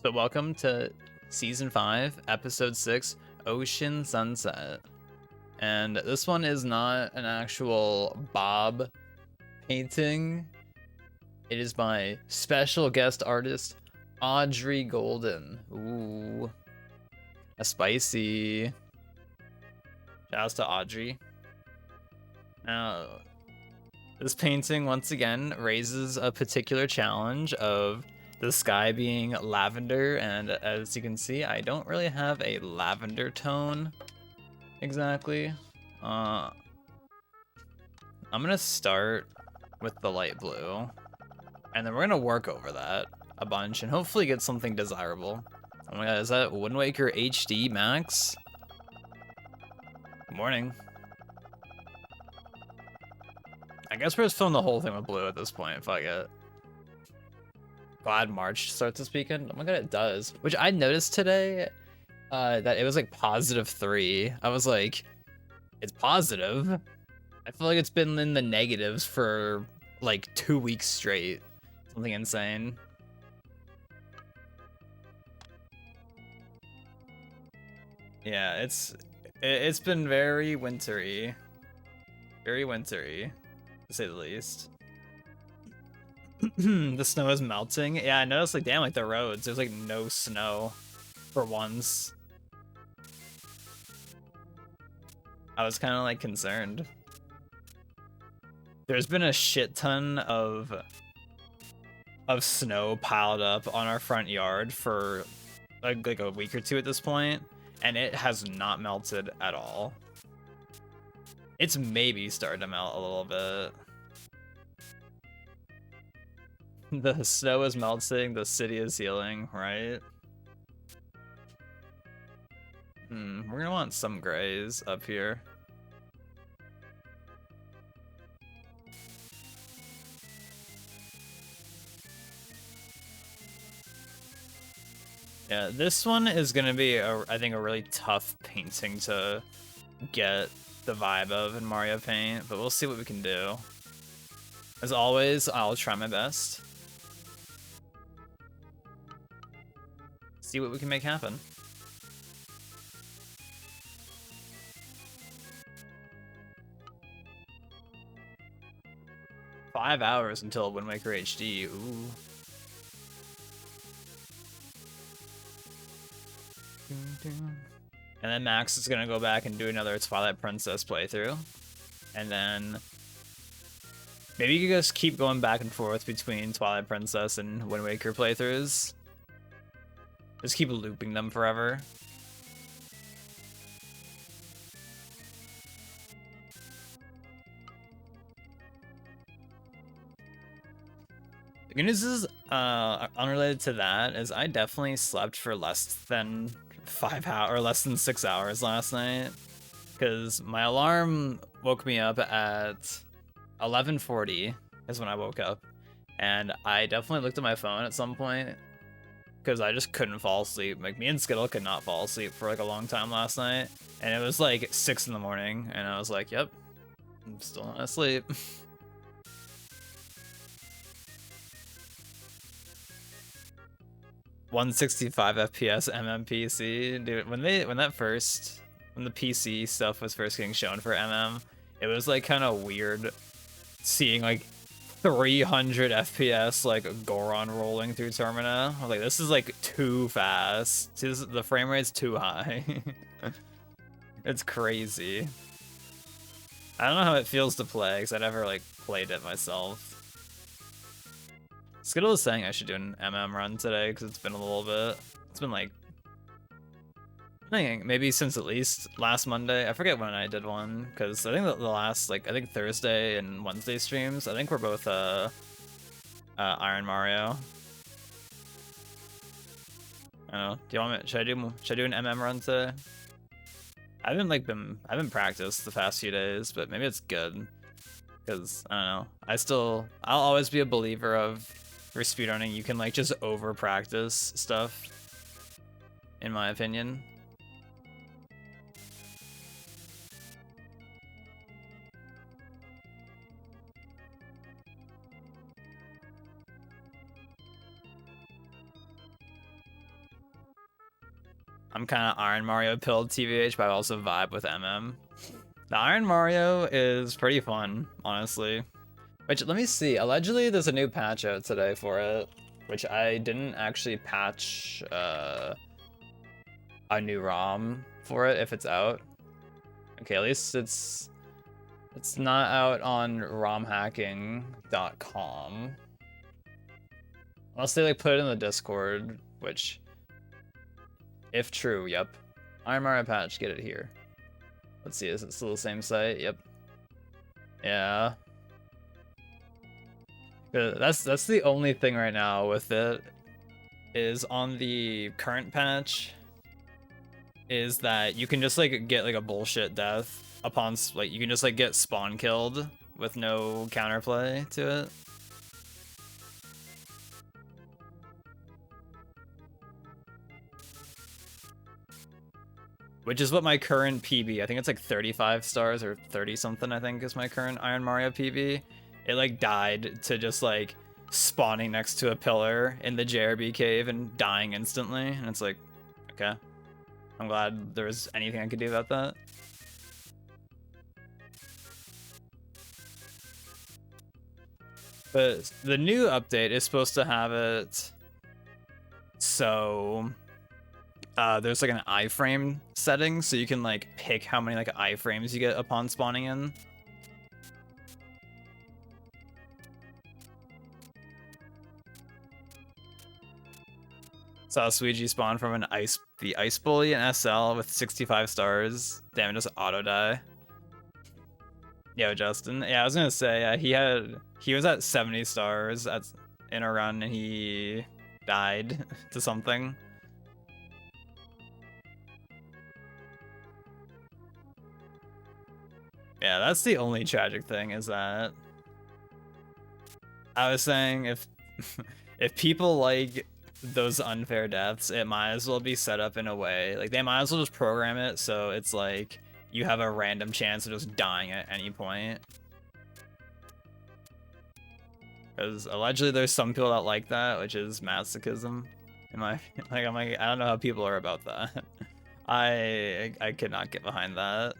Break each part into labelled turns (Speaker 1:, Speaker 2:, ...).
Speaker 1: So welcome to season 5, episode 6, Ocean Sunset. And this one is not an actual Bob painting. It is by special guest artist Audrey Golden. Ooh. A spicy. Shouts to Audrey. Now, this painting once again raises a particular challenge of the sky being lavender, and as you can see, I don't really have a lavender tone exactly. I'm gonna start with the light blue, and then we're gonna work over that a bunch and hopefully get something desirable. Oh my god, is that Wind Waker HD Max? Good morning. I guess we're just filming the whole thing with blue at this point, fuck it. Glad March starts this weekend. Oh my god, it does. Which I noticed today that it was like +3. I was like, it's positive. I feel like it's been in the negatives for like 2 weeks straight. Something insane. Yeah, it's been very wintry. Very wintry, to say the least. The snow is melting. Yeah, I noticed, like, damn, like the roads, there's like no snow for once. I was kind of like concerned. There's been a shit ton of snow piled up on our front yard for like a week or two at this point, and it has not melted at all. It's maybe starting to melt a little bit. The snow is melting, the city is healing, right? We're gonna want some grays up here. Yeah, this one is gonna be, I think, a really tough painting to get the vibe of in Mario Paint, but we'll see what we can do. As always, I'll try my best. See what we can make happen. "5 hours until Wind Waker HD, ooh. And then Max is gonna go back and do another Twilight Princess playthrough. And then maybe you just keep going back and forth between Twilight Princess and Wind Waker playthroughs. Just keep looping them forever. The good news is, unrelated to that, is I definitely slept for less than 5 hours, or less than 6 hours last night. Because my alarm woke me up at 11:40 is when I woke up. And I definitely looked at my phone at some point because I just couldn't fall asleep. Like, me and Skittle could not fall asleep for like a long time last night. And it was like 6 in the morning, and I was like, yep, I'm still not asleep. "165 FPS MMPC, dude. When the PC stuff was first getting shown for MM, it was like kind of weird seeing like 300 FPS like Goron rolling through Termina. I was like, this is like too fast. The frame rate's too high. It's crazy. I don't know how it feels to play because I never like played it myself. Skittle is saying I should do an MM run today because it's been a little bit. It's been like, I think maybe since at least last Monday. I forget when I did one because I think the last, like, I think Thursday and Wednesday streams, I think we're both Iron Mario. I don't know. Do you want me? Should I do an MM run today? I haven't practiced the past few days, but maybe it's good because I don't know. I'll always be a believer of, for speedrunning, you can like just over practice stuff, in my opinion. I'm kind of Iron Mario pilled TVH, but I also vibe with MM. The Iron Mario is pretty fun, honestly. Which, let me see. Allegedly, there's a new patch out today for it, which I didn't actually patch a new ROM for it if it's out. Okay, at least it's not out on romhacking.com. Unless they like put it in the Discord, which, if true, yep. Iron Mario patch, get it here. Let's see, is it still the same site? Yep. Yeah. That's the only thing right now with it, is on the current patch, is that you can just like get like a bullshit death upon like you can just like get spawn killed with no counterplay to it. Which is what my current PB, I think it's like 35 stars or 30 something, I think is my current Iron Mario PB. It like died to just like spawning next to a pillar in the JRB cave and dying instantly. And it's like, okay. I'm glad there was anything I could do about that. But the new update is supposed to have it so there's like an iframe setting, so you can like pick how many like iframes you get upon spawning in. Saw Suigi spawn from the Ice Bully in SL with 65 stars. Damn, it just auto die. Yo, Justin. Yeah, I was gonna say, he was at 70 stars in a run and he died to something. Yeah, that's the only tragic thing, is that I was saying if if people like those unfair deaths, it might as well be set up in a way, like they might as well just program it so it's like you have a random chance of just dying at any point. Because allegedly there's some people that like that, which is masochism. I'm like, I don't know how people are about that. I could not get behind that.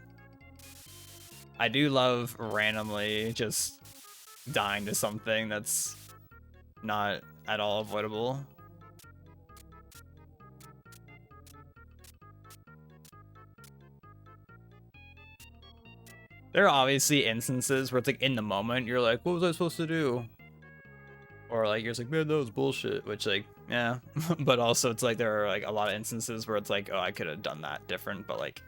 Speaker 1: I do love randomly just dying to something that's not at all avoidable. There are obviously instances where it's like in the moment you're like, what was I supposed to do? Or like you're just like, man, that was bullshit, which like, yeah. But also it's like there are like a lot of instances where it's like, oh, I could have done that different, but like,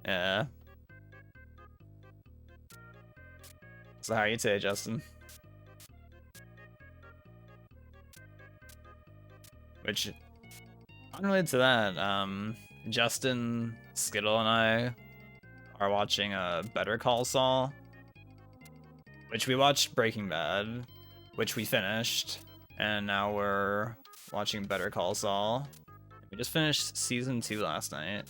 Speaker 1: yeah. So how are you today, Justin? Which, unrelated to that, Justin, Skittle, and I are watching Better Call Saul, which we watched Breaking Bad, which we finished, and now we're watching Better Call Saul. We just finished season 2 last night.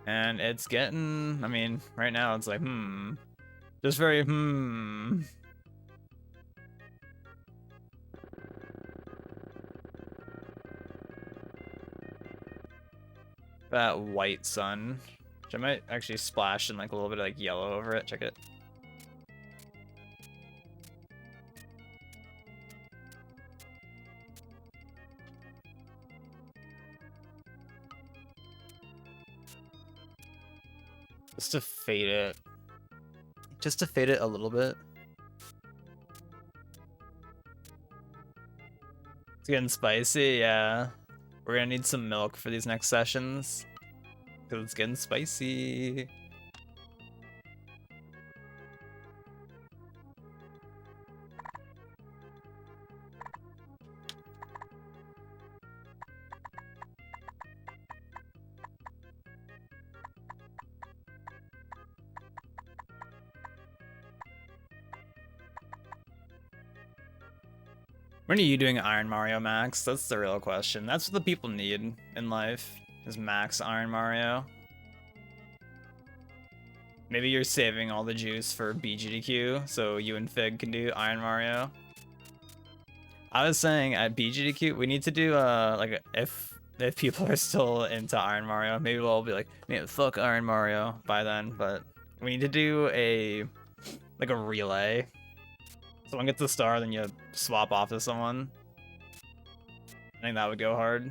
Speaker 1: And it's getting, I mean, right now it's like, just very, That white sun, which I might actually splash in like a little bit of like yellow over it, check it. Just to fade it. Just to fade it a little bit. It's getting spicy, yeah. We're gonna need some milk for these next sessions, because it's getting spicy. When are you doing Iron Mario Max? That's the real question. That's what the people need in life, is Max Iron Mario. Maybe you're saving all the juice for BGDQ, so you and Fig can do Iron Mario. I was saying at BGDQ, we need to do like if people are still into Iron Mario, maybe we'll be like, man, fuck Iron Mario by then. But we need to do a relay. Someone gets a star, then you swap off to someone. I think that would go hard.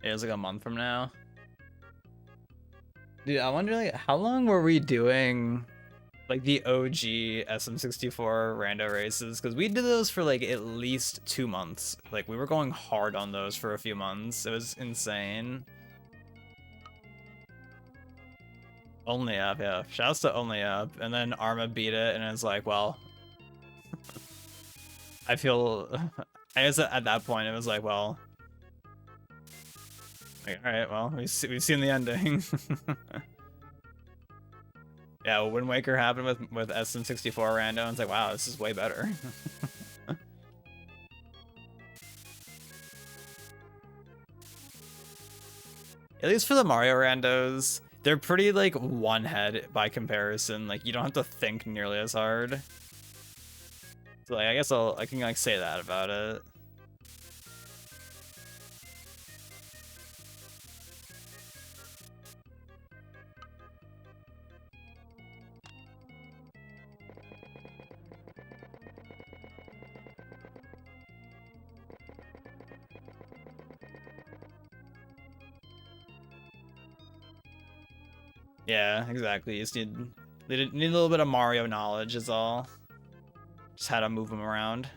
Speaker 1: It was like a month from now. Dude, I wonder like how long were we doing like the OG SM64 rando races? Because we did those for like at least 2 months. Like we were going hard on those for a few months. It was insane. Only Up, yeah. Shouts to Only Up. And then Arma beat it and it's like, well, I feel I guess at that point it was like, well, like, all right, well, we've seen the ending. Yeah, well, Wind Waker happened with SM64 rando, and it's like, wow, this is way better. At least for the Mario randos, they're pretty like one head by comparison. Like you don't have to think nearly as hard. So like I guess I can like say that about it. Yeah, exactly. You just need a little bit of Mario knowledge is all. Just how to move them around.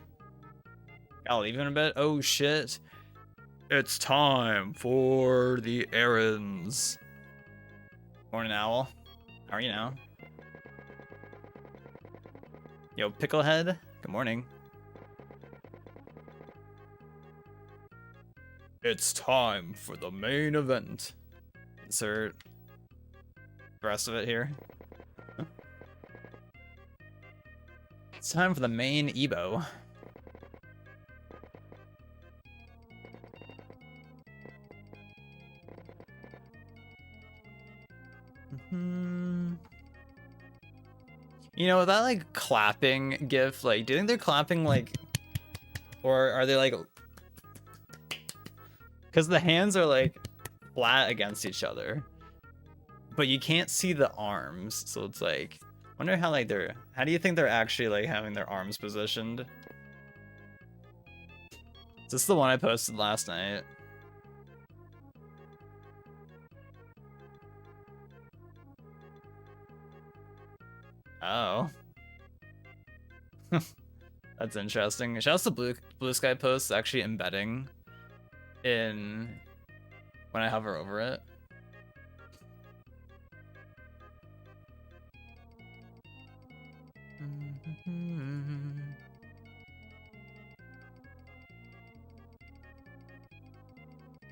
Speaker 1: I'll leave him a bit. Oh shit. It's time for the errands. Morning, Owl. How are you now? Yo, Picklehead. Good morning. It's time for the main event. Insert the rest of it here. It's time for the main Ebo. You know, that like clapping gif, like, do you think they're clapping like, or are they like, because the hands are like flat against each other, but you can't see the arms, so it's like, wonder how like how do you think they're actually like having their arms positioned? Is this the one I posted last night? Oh. That's interesting. Shouts to Blue Sky posts actually embedding in when I hover over it.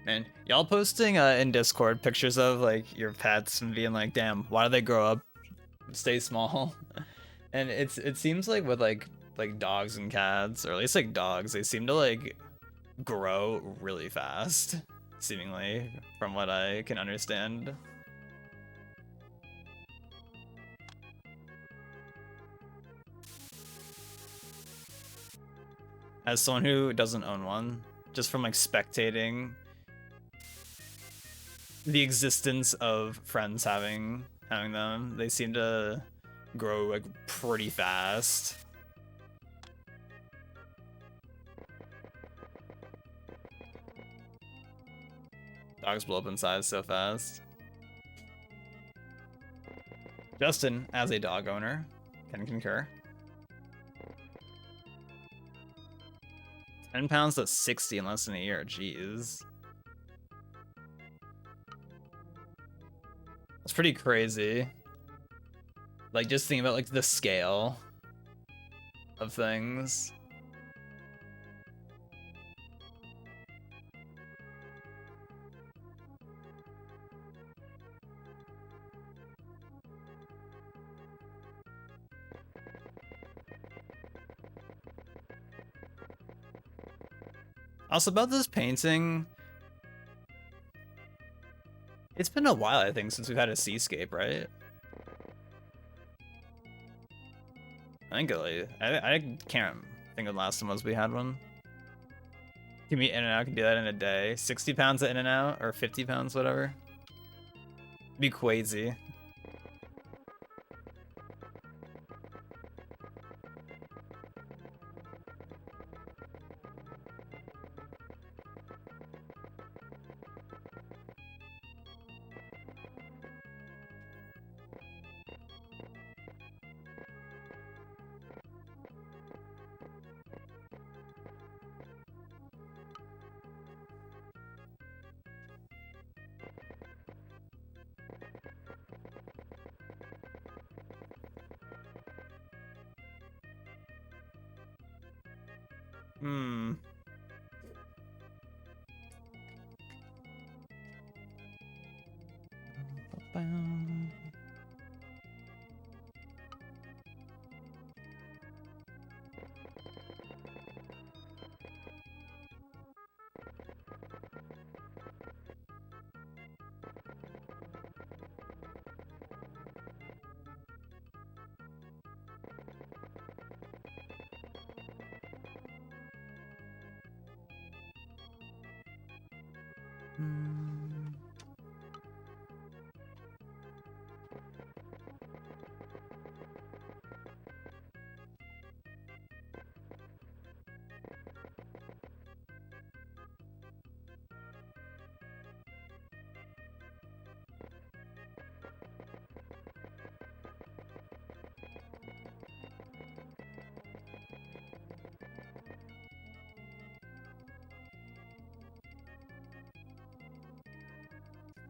Speaker 1: Man, y'all posting in Discord pictures of like your pets and being like, damn, why do they grow up, stay small? And it seems like with like dogs and cats, or at least like dogs, they seem to like grow really fast, seemingly, from what I can understand. As someone who doesn't own one, just from like spectating the existence of friends having them, they seem to grow like pretty fast. Dogs blow up in size so fast. Justin, as a dog owner, can concur. 10 pounds to 60 in less than a year, jeez. That's pretty crazy. Like, just thinking about, like, the scale of things. Also about this painting, it's been a while, I think, since we've had a seascape, right? I think I can't think of the last time was we had one. Give me In-N-Out, can do that in a day. 60 pounds of In-N-Out, or 50 pounds, whatever. Be crazy. Hmm.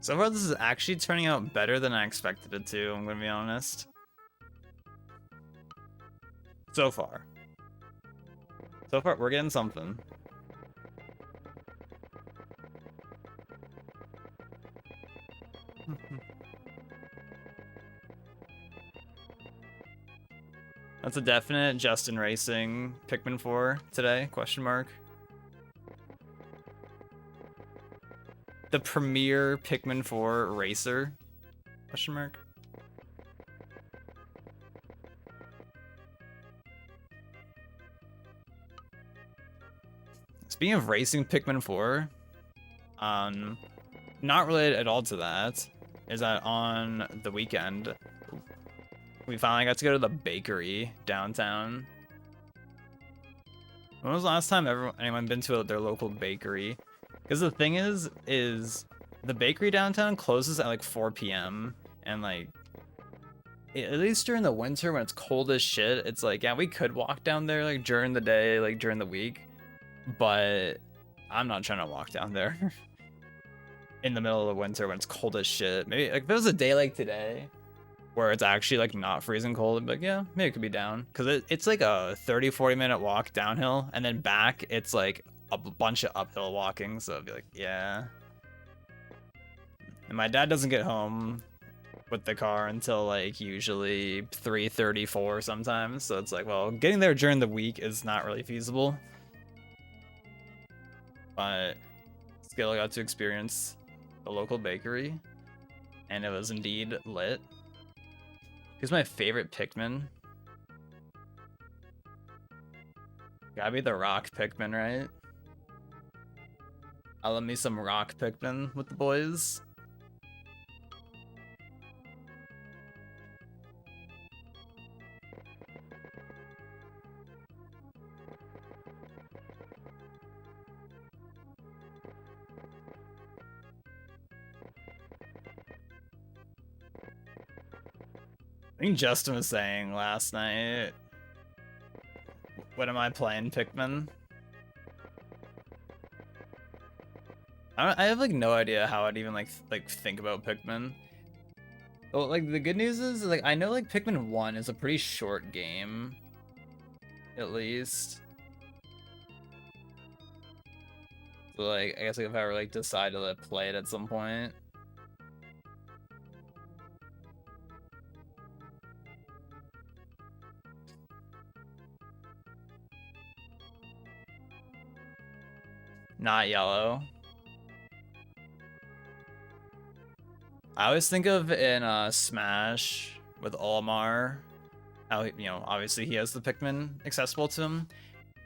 Speaker 1: So far, this is actually turning out better than I expected it to, I'm gonna be honest. So far. So far, we're getting something. That's a definite Justin Racing Pikmin 4 today, question mark. The premier Pikmin 4 racer, question mark. Speaking of racing Pikmin 4, not related at all to that, is that on the weekend, we finally got to go to the bakery downtown. When was the last time anyone been to their local bakery? Because the thing is the bakery downtown closes at like 4 p.m. and like, at least during the winter when it's cold as shit, it's like, yeah, we could walk down there like during the day, like during the week, but I'm not trying to walk down there in the middle of the winter when it's cold as shit. Maybe like if it was a day like today where it's actually like not freezing cold, but yeah, maybe it could be down, because it's like a 30-40 minute walk downhill, and then back it's like a bunch of uphill walking, so it'd be like, yeah. And my dad doesn't get home with the car until like usually 3:34 sometimes, so it's like, well, getting there during the week is not really feasible, but still got to experience the local bakery, and it was indeed lit. Who's my favorite Pikmin? Gotta be the rock Pikmin, right? I love me some rock Pikmin with the boys. I think Justin was saying last night, what am I playing, Pikmin? I have like no idea how I'd even like think about Pikmin. Well, like the good news is like I know like Pikmin 1 is a pretty short game, at least. So like I guess like if I ever like decide to play it at some point. not yellow. I always think of in Smash with Olimar, how, you know, obviously he has the Pikmin accessible to him,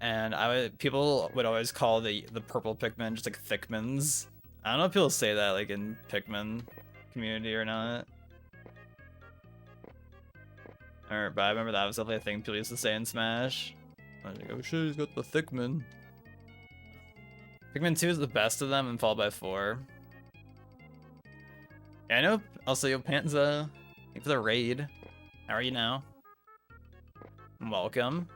Speaker 1: and people would always call the purple Pikmin just like Thickmans. I don't know if people say that like in Pikmin community or not. But I remember that was definitely a thing people used to say in Smash. I was like, oh shit, he's got the Thickman. Pikmin 2 is the best of them, and followed by 4. Yeah, I know. Also, yo, Panza, thank you for the raid. How are you now? Welcome.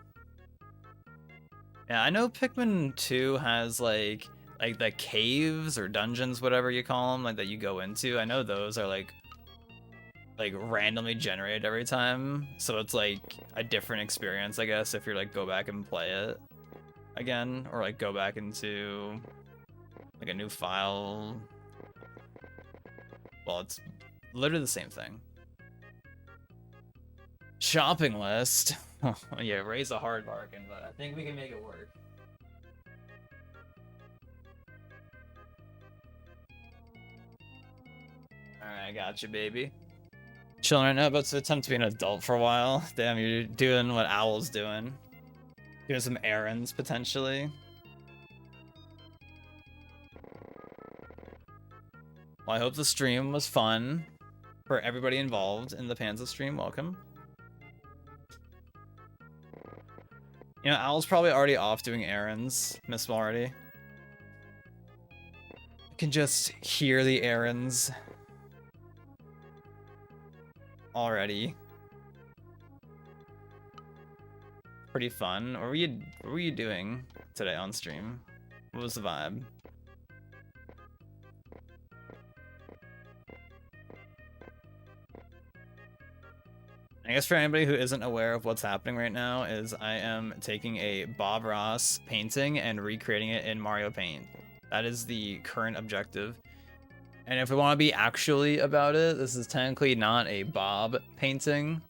Speaker 1: Yeah, I know Pikmin 2 has like the caves or dungeons, whatever you call them, like that you go into. I know those are like randomly generated every time, so it's like a different experience, I guess, if you're like go back and play it again, or like go back into like a new file. Well, it's literally the same thing. Shopping list. Yeah, raise a hard bargain, but I think we can make it work. Alright, I got you, baby. Chilling right now, about to attempt to be an adult for a while. Damn, you're doing what Owl's doing. Doing some errands, potentially. Well, I hope the stream was fun for everybody involved in the Panza stream. Welcome. You know, Owl's probably already off doing errands. Miss him already. I can just hear the errands already. Pretty fun. What were you doing today on stream? What was the vibe? I guess for anybody who isn't aware of what's happening right now is I am taking a Bob Ross painting and recreating it in Mario Paint. That is the current objective. And if we want to be actually about it, this is technically not a Bob painting.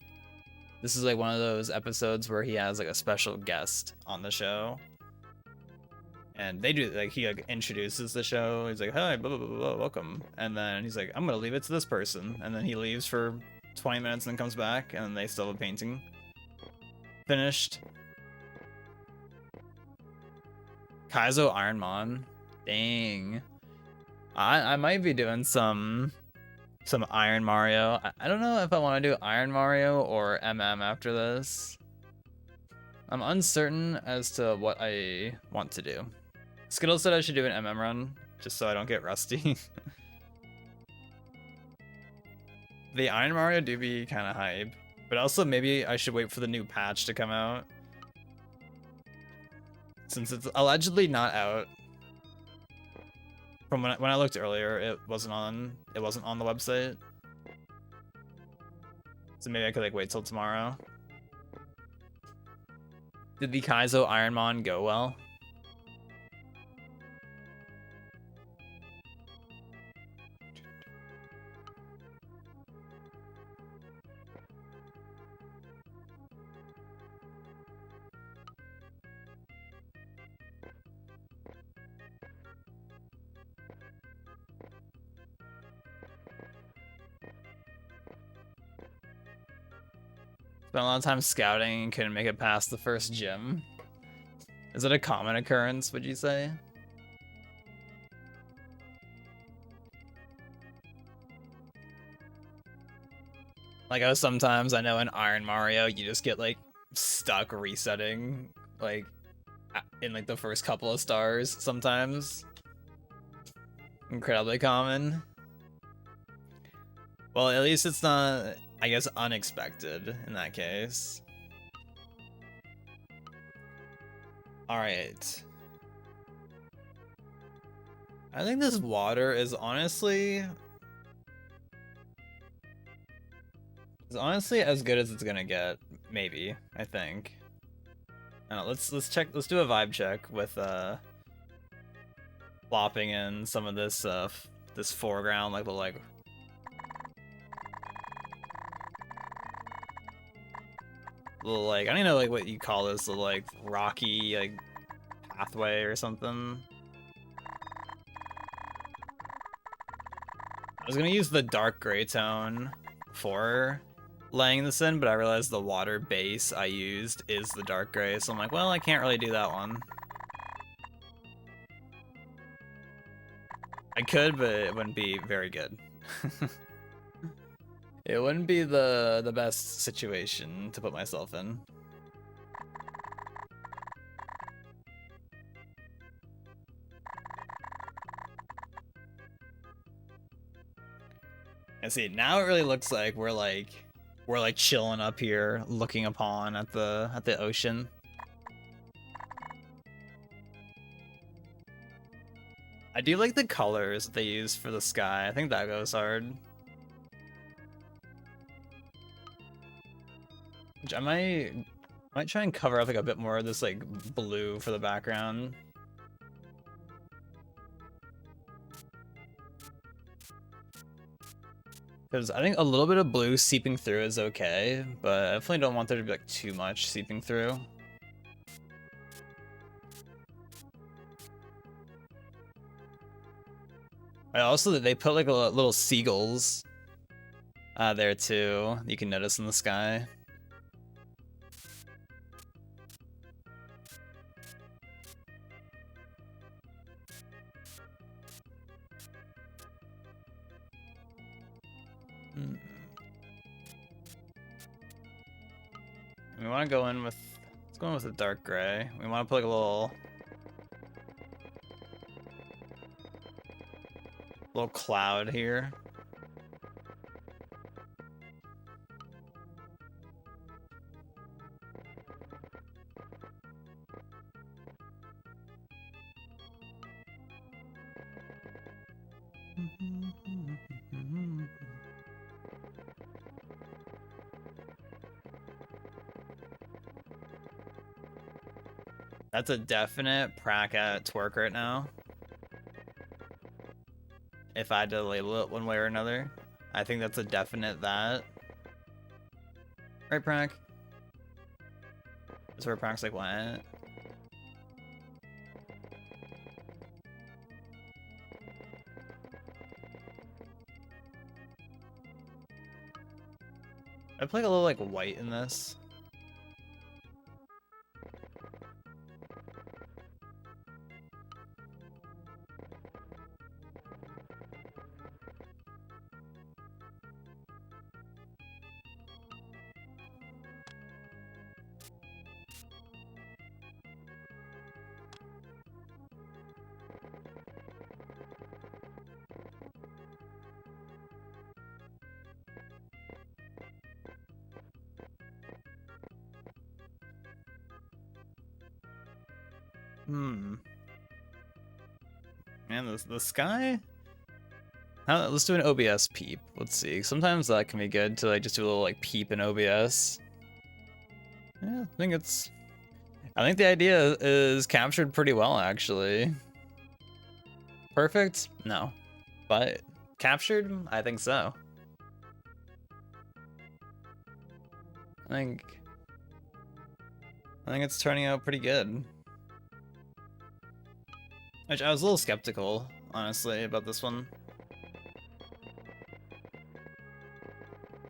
Speaker 1: This is like one of those episodes where he has like a special guest on the show. And they do, like, he like introduces the show. He's like, hi, blah, blah, blah, blah, welcome. And then he's like, I'm gonna leave it to this person. And then he leaves for 20 minutes and then comes back, and then they still have a painting finished. Kaizo Ironmon. Dang. I might be doing some Iron Mario. I don't know if I want to do Iron Mario or MM after this. I'm uncertain as to what I want to do. Skittle said I should do an MM run, just so I don't get rusty. The Iron Mario do be kind of hype, but also maybe I should wait for the new patch to come out, since it's allegedly not out. From when I looked earlier, it wasn't on the website, so maybe I could like wait till tomorrow. Did the Kaizo Ironmon go well? Spent a lot of time scouting and couldn't make it past the first gym. Is it a common occurrence, would you say? Like how sometimes I know in Iron Mario you just get like stuck resetting like in like the first couple of stars sometimes. Incredibly common. Well, at least it's not, I guess, unexpected in that case. Alright. I think this water is honestly as good as it's gonna get, maybe, I think. I don't know, let's do a vibe check with plopping in some of this this foreground, like the like little, like, I don't even know like what you call this, the like rocky like pathway or something. I was gonna use the dark gray tone for laying this in, but I realized the water base I used is the dark gray, so I'm like, well, I can't really do that one. I could, but it wouldn't be very good. It wouldn't be the best situation to put myself in. And see, now it really looks like we're like chilling up here, looking upon at the ocean. I do like the colors that they use for the sky. I think that goes hard. Which I might try and cover up like a bit more of this like blue for the background. Because I think a little bit of blue seeping through is okay, but I definitely don't want there to be like too much seeping through. I also, they put like little seagulls there too, you can notice in the sky. We want to go in with, let's go in with a dark gray. We want to put like a little cloud here. That's a definite prac at twerk right now. If I had to label it one way or another, I think that's a definite that. Right, prac? That's where prac's like, what? I play a little like white in this. Man, the sky? Let's do an OBS peep. Let's see. Sometimes that can be good to like just do a little like peep in OBS. Yeah, I think the idea is captured pretty well actually. Perfect? No. But captured? I think so. I think it's turning out pretty good. Which I was a little skeptical, honestly, about this one.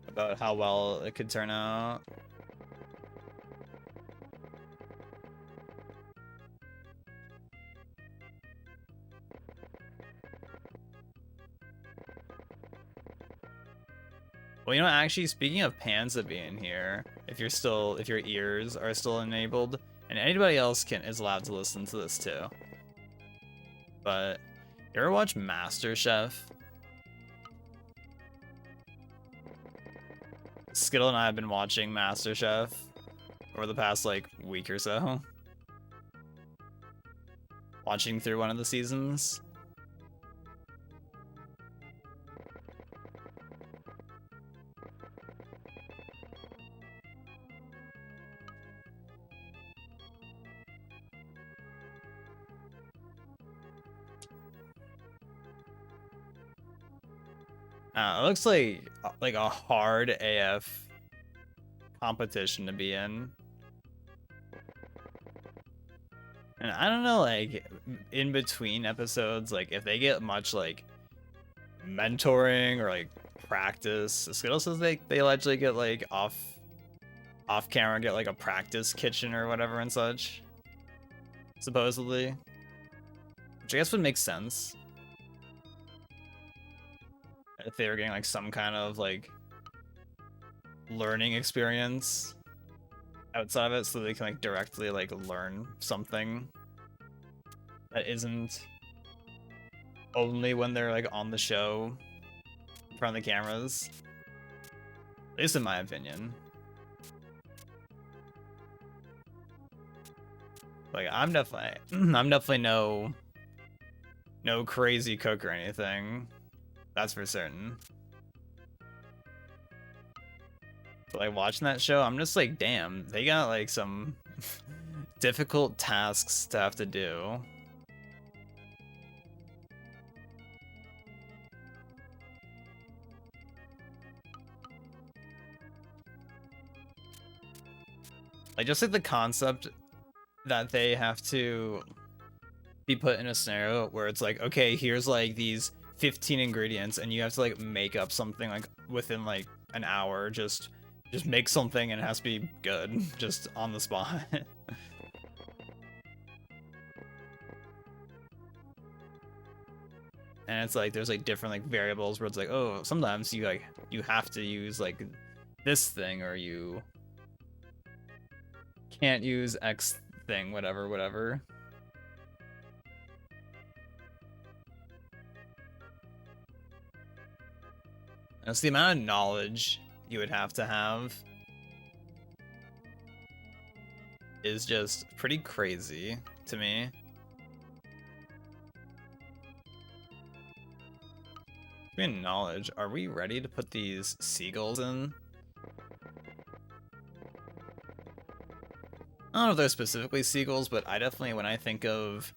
Speaker 1: About how well it could turn out. Well, you know, actually, speaking of Panza being here, if your ears are still enabled, and anybody else is allowed to listen to this too. But you ever watch MasterChef? Skittle and I have been watching MasterChef over the past like week or so. Watching through one of the seasons. It looks like a hard AF competition to be in. And I don't know, like, in between episodes, like, if they get much, like, mentoring or like practice. Skittle says they allegedly get like off camera, get like a practice kitchen or whatever and such, supposedly, which I guess would make sense if they were getting like some kind of like learning experience outside of it, so they can like directly like learn something that isn't only when they're like on the show in front of the cameras, at least in my opinion. Like I'm definitely no crazy cook or anything, that's for certain. But like watching that show, I'm just like, damn, they got like some difficult tasks to have to do. Like just like the concept that they have to be put in a scenario where it's like, okay, here's like these 15 ingredients and you have to like make up something like within like an hour, just make something and it has to be good just on the spot. And it's like there's like different like variables where it's like, oh, sometimes you have to use like this thing or you can't use X thing, whatever. And it's the amount of knowledge you would have to have is just pretty crazy to me. Speaking of knowledge, are we ready to put these seagulls in? I don't know if they're specifically seagulls, but I definitely, when I think of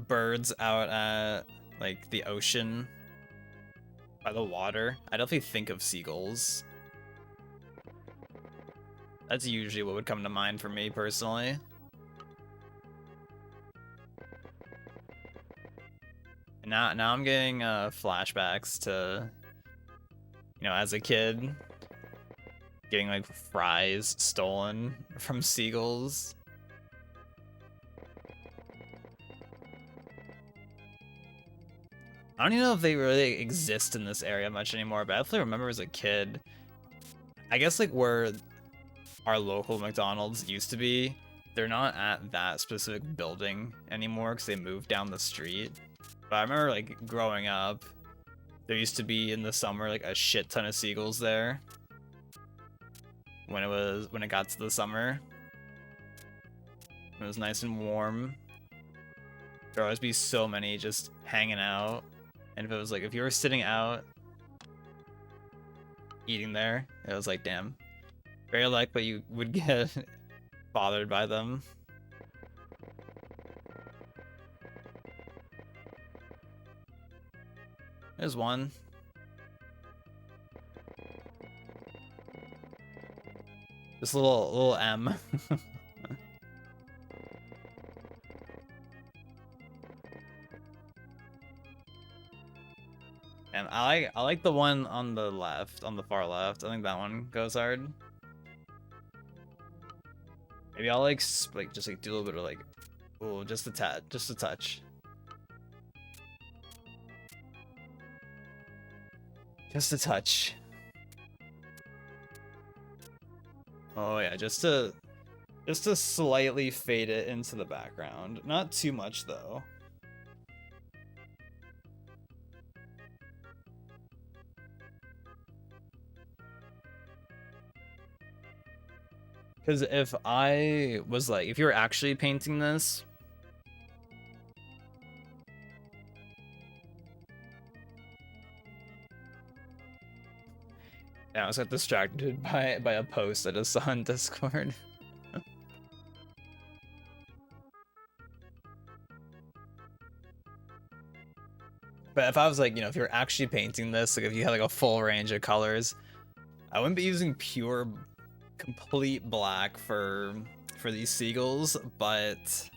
Speaker 1: birds out at like the ocean by the water, I definitely think of seagulls. That's usually what would come to mind for me personally. And now I'm getting flashbacks to, you know, as a kid, getting like fries stolen from seagulls. I don't even know if they really exist in this area much anymore, but I definitely remember as a kid, I guess like where our local McDonald's used to be, they're not at that specific building anymore because they moved down the street. But I remember like growing up, there used to be in the summer like a shit ton of seagulls there. When it got to the summer, it was nice and warm. There'd always be so many just hanging out, and if it was like if you were sitting out eating there, it was like, damn, very likely you would get bothered by them. There's one. This little M. And I like the one on the left, on the far left. I think that one goes hard. Maybe I'll like just like do a little bit of like, oh, just a touch. Just a touch. Oh yeah, just to slightly fade it into the background. Not too much though. Because if I was like, if you were actually painting this, yeah, I was got distracted by a post I just saw on Discord. But if I was like, you know, if you're actually painting this, like if you had like a full range of colors, I wouldn't be using pure, complete black for these seagulls, but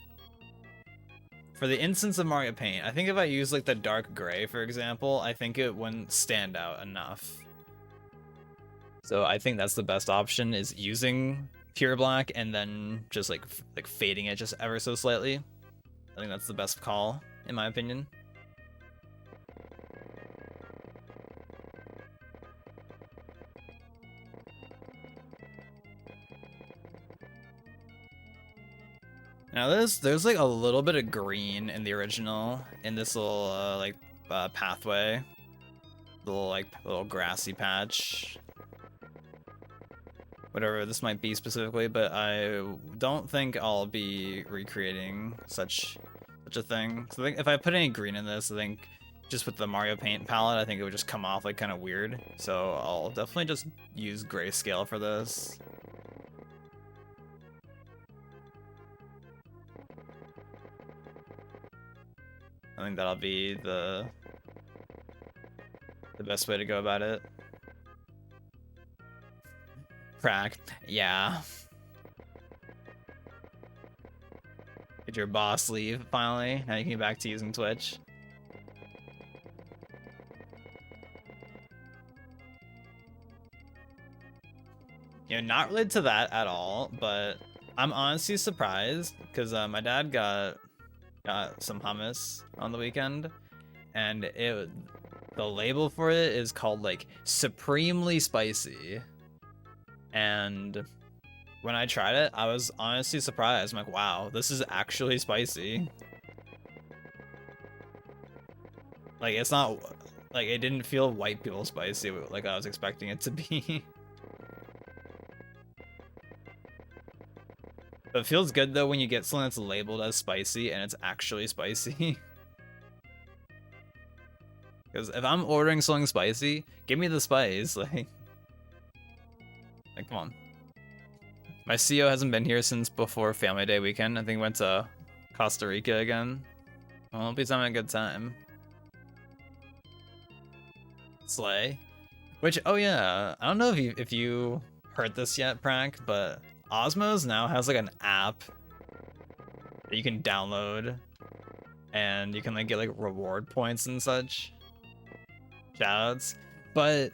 Speaker 1: For the instance of Mario Paint, I think if I use like the dark gray, for example, I think it wouldn't stand out enough. So I think that's the best option, is using pure black and then just like fading it just ever so slightly. I think that's the best call, in my opinion. Now there's like a little bit of green in the original in this little pathway, little grassy patch, whatever this might be specifically. But I don't think I'll be recreating such a thing. So I think if I put any green in this, I think just with the Mario Paint palette, I think it would just come off like kind of weird. So I'll definitely just use grayscale for this. I think that'll be the best way to go about it. Crack. Yeah. Did your boss leave finally? Now you can get back to using Twitch. You know, not related to that at all, but I'm honestly surprised because my dad got some hummus on the weekend, and the label for it is called like supremely spicy. And when I tried it, I was honestly surprised. I'm like, wow, this is actually spicy. Like, it's not like, it didn't feel white people spicy like I was expecting it to be. But it feels good though when you get something that's labeled as spicy and it's actually spicy. Because if I'm ordering something spicy, give me the spice. Like, come on. My CO hasn't been here since before Family Day weekend. I think he went to Costa Rica again. Well, hope he's having a good time. Slay. Which, oh yeah, I don't know if you heard this yet, Prank, but Osmos now has like an app that you can download, and you can like get like reward points and such. Shoutouts. But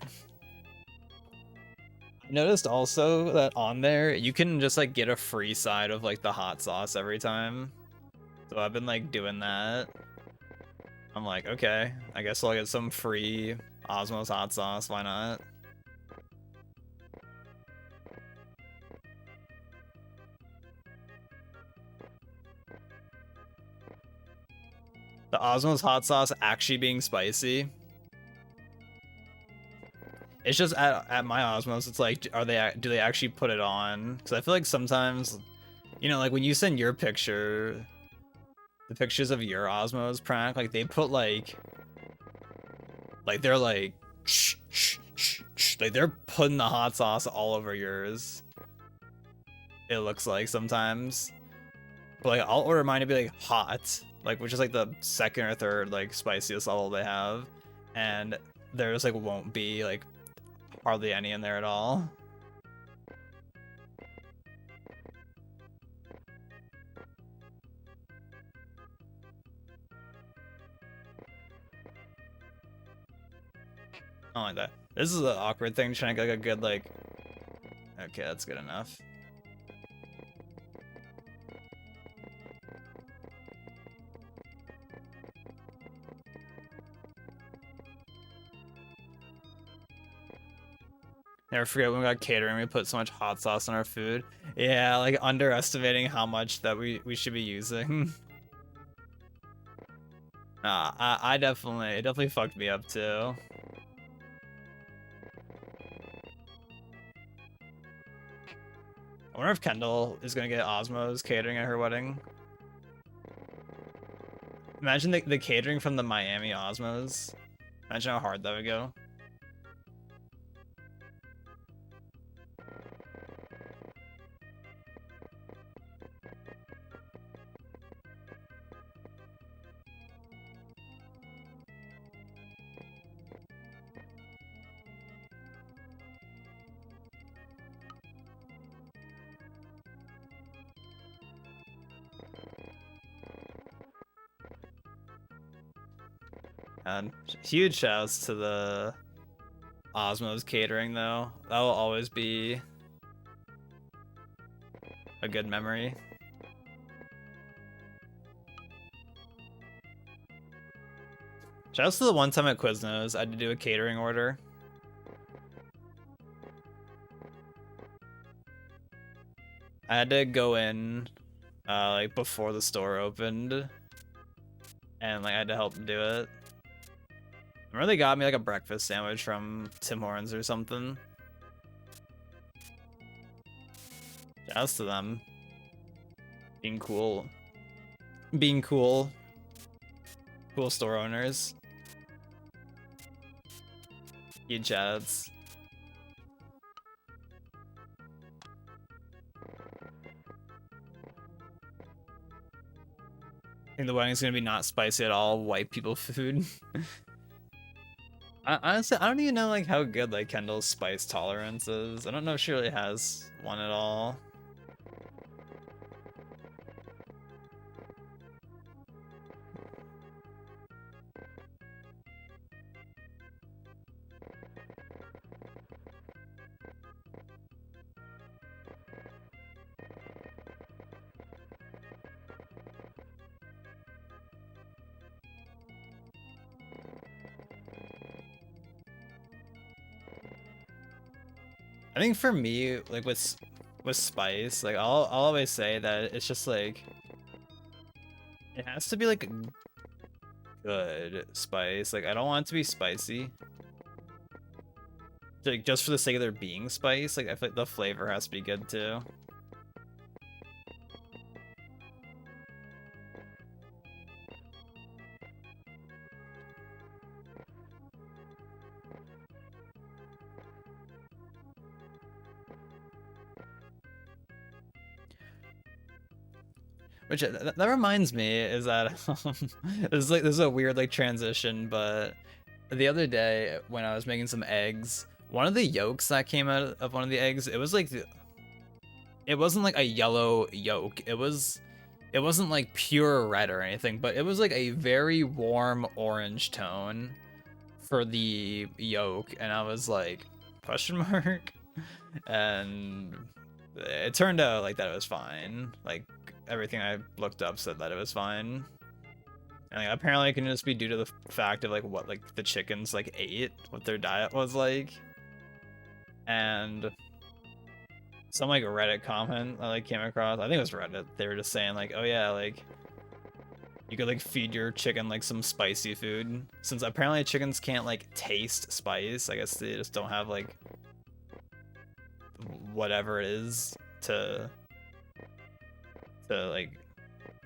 Speaker 1: I noticed also that on there you can just like get a free side of like the hot sauce every time. So I've been like doing that. I'm like, okay, I guess I'll get some free Osmos hot sauce, why not? The Osmos hot sauce actually being spicy. It's just at my Osmos, it's like, do they actually put it on? Because I feel like sometimes, you know, like when you send your picture, the pictures of your Osmos, Prank, like they put like they're like, like they're putting the hot sauce all over yours. It looks like sometimes, but like I'll order mine to be like hot, like which is like the second or third like spiciest level they have, and there just like won't be like hardly any in there at all. I don't like that. This is an awkward thing, trying to get like a good like. Okay, that's good enough. Never forget when we got catering, we put so much hot sauce on our food. Yeah, like underestimating how much that we should be using. It definitely fucked me up too. I wonder if Kendall is gonna get Osmos catering at her wedding. Imagine the catering from the Miami Osmos. Imagine how hard that would go. And huge shouts to the Osmos catering though. That will always be a good memory. Shouts to the one time at Quiznos, I had to do a catering order. I had to go in like before the store opened, and like I had to help do it. I remember they got me like a breakfast sandwich from Tim Hortons or something. Shouts to them. Being cool. Being cool. Cool store owners. Huge shouts. I think the wedding's gonna be not spicy at all. White people food. Honestly, I don't even know like how good like Kendall's spice tolerance is. I don't know if she really has one at all. I think for me, like with spice, like I'll always say that it's just like it has to be like good spice. Like I don't want it to be spicy. Like just for the sake of there being spice, like I feel like the flavor has to be good too. Which that reminds me is that this is a weird like transition, but the other day when I was making some eggs, one of the yolks that came out of one of the eggs, it was like it wasn't like a yellow yolk. It wasn't like pure red or anything, but it was like a very warm orange tone for the yolk, and I was like, question mark? And it turned out like that it was fine. Like everything I looked up said that it was fine. And like, apparently it can just be due to the fact of like what like the chickens like ate, what their diet was like. And some like Reddit comment I like came across, I think it was Reddit, they were just saying like, oh yeah, like you could like feed your chicken like some spicy food, since apparently chickens can't like taste spice. I guess they just don't have like whatever it is to like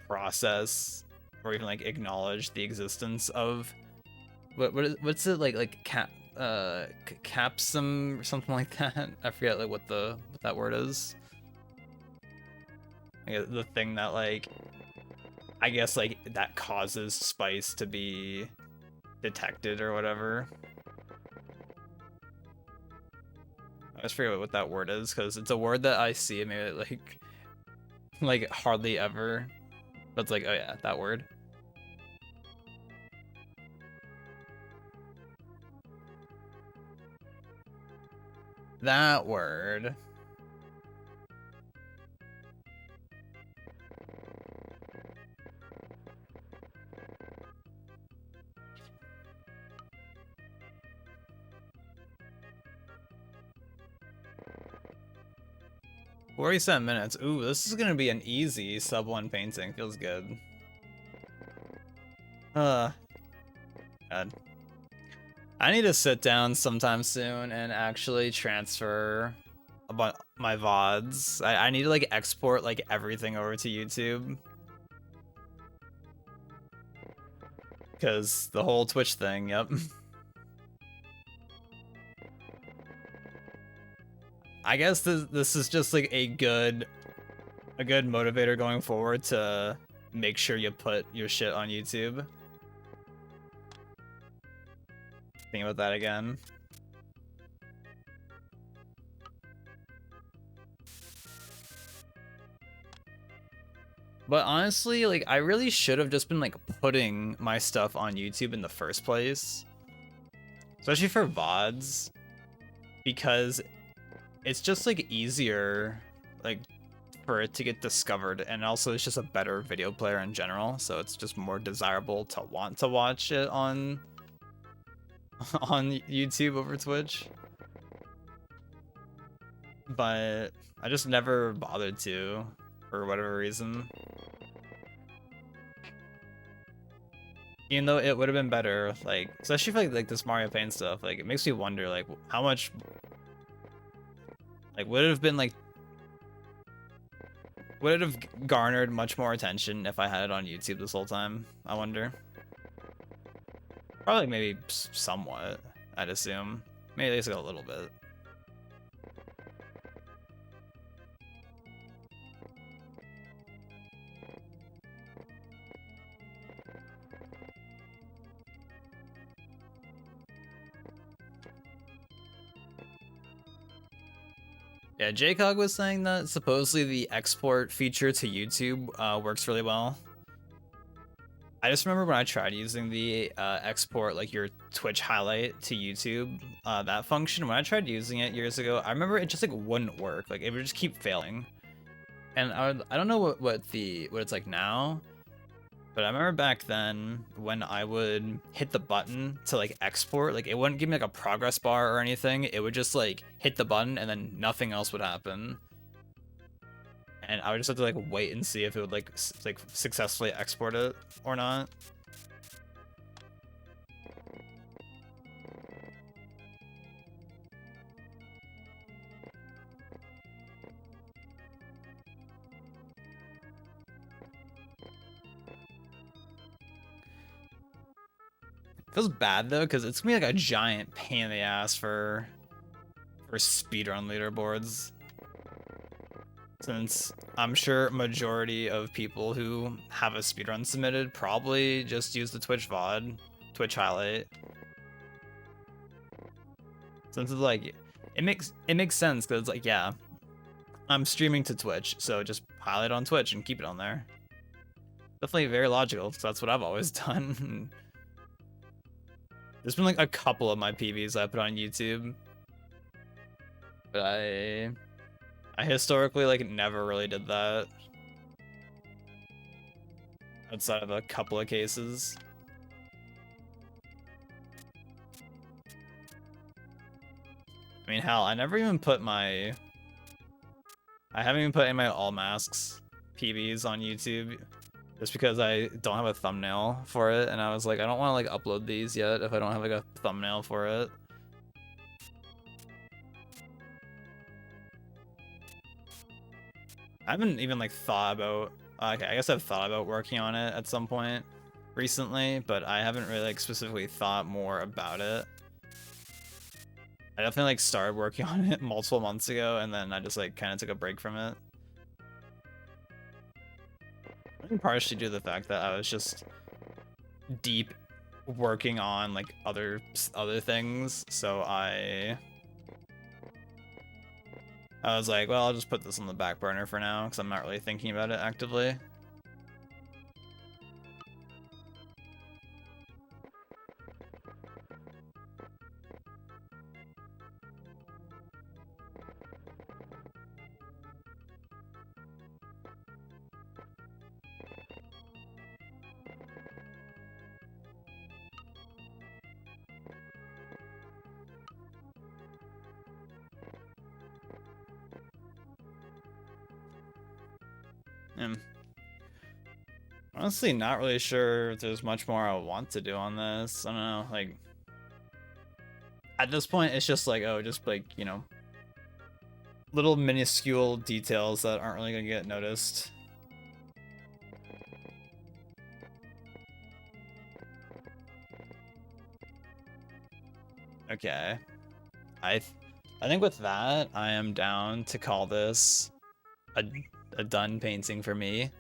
Speaker 1: process or even like acknowledge the existence of what's it like capsum or something like that. I forget like what that word is. Like, the thing that like I guess like that causes spice to be detected or whatever. I just forget what that word is because it's a word that I see maybe like hardly ever, but it's like, oh yeah, that word. That word. "47 minutes. Ooh, this is gonna be an easy sub 1 painting. Feels good. God. I need to sit down sometime soon and actually transfer my VODs. I need to like export like everything over to YouTube. Because the whole Twitch thing, yep. I guess this is just like a good motivator going forward to make sure you put your shit on YouTube. Think about that again. But honestly, like, I really should have just been like putting my stuff on YouTube in the first place, especially for VODs, because it's just like easier, like, for it to get discovered, and also it's just a better video player in general, so it's just more desirable to want to watch it on on YouTube over Twitch. But I just never bothered to, for whatever reason. Even though it would have been better, like, especially for like this Mario Paint stuff, like, it makes me wonder, like, how much, like, would it have been like, would it have garnered much more attention if I had it on YouTube this whole time? I wonder. Probably maybe somewhat, I'd assume. Maybe at least like a little bit. Yeah, Jcog was saying that supposedly the export feature to YouTube works really well. I just remember when I tried using the export, like your Twitch highlight to YouTube, that function, when I tried using it years ago, I remember it just like wouldn't work. Like it would just keep failing. And I don't know what it's like now, but I remember back then when I would hit the button to like export, like it wouldn't give me like a progress bar or anything. It would just like hit the button and then nothing else would happen. And I would just have to like wait and see if it would like successfully export it or not. Feels bad though, because it's gonna be like a giant pain in the ass for speedrun leaderboards. Since I'm sure majority of people who have a speedrun submitted probably just use the Twitch VOD, Twitch highlight. Since it's like, it makes sense, because it's like, yeah, I'm streaming to Twitch, so just highlight on Twitch and keep it on there. Definitely very logical, because that's what I've always done. There's been like a couple of my PBs I put on YouTube, but I historically like never really did that outside of a couple of cases. I mean, hell, I haven't even put any of my all masks PBs on YouTube, just because I don't have a thumbnail for it, and I was like, I don't want to like upload these yet if I don't have like a thumbnail for it. I haven't even like thought about, okay, I guess I've thought about working on it at some point recently, but I haven't really like specifically thought more about it. I definitely like started working on it multiple months ago, and then I just like kind of took a break from it. I think partially due to the fact that I was just deep working on like other things, so I was like, well, I'll just put this on the back burner for now, because I'm not really thinking about it actively. Honestly, not really sure if there's much more I want to do on this. I don't know, like, at this point, it's just like, oh, just like, you know, little minuscule details that aren't really gonna get noticed. Okay. I think with that, I am down to call this a done painting for me.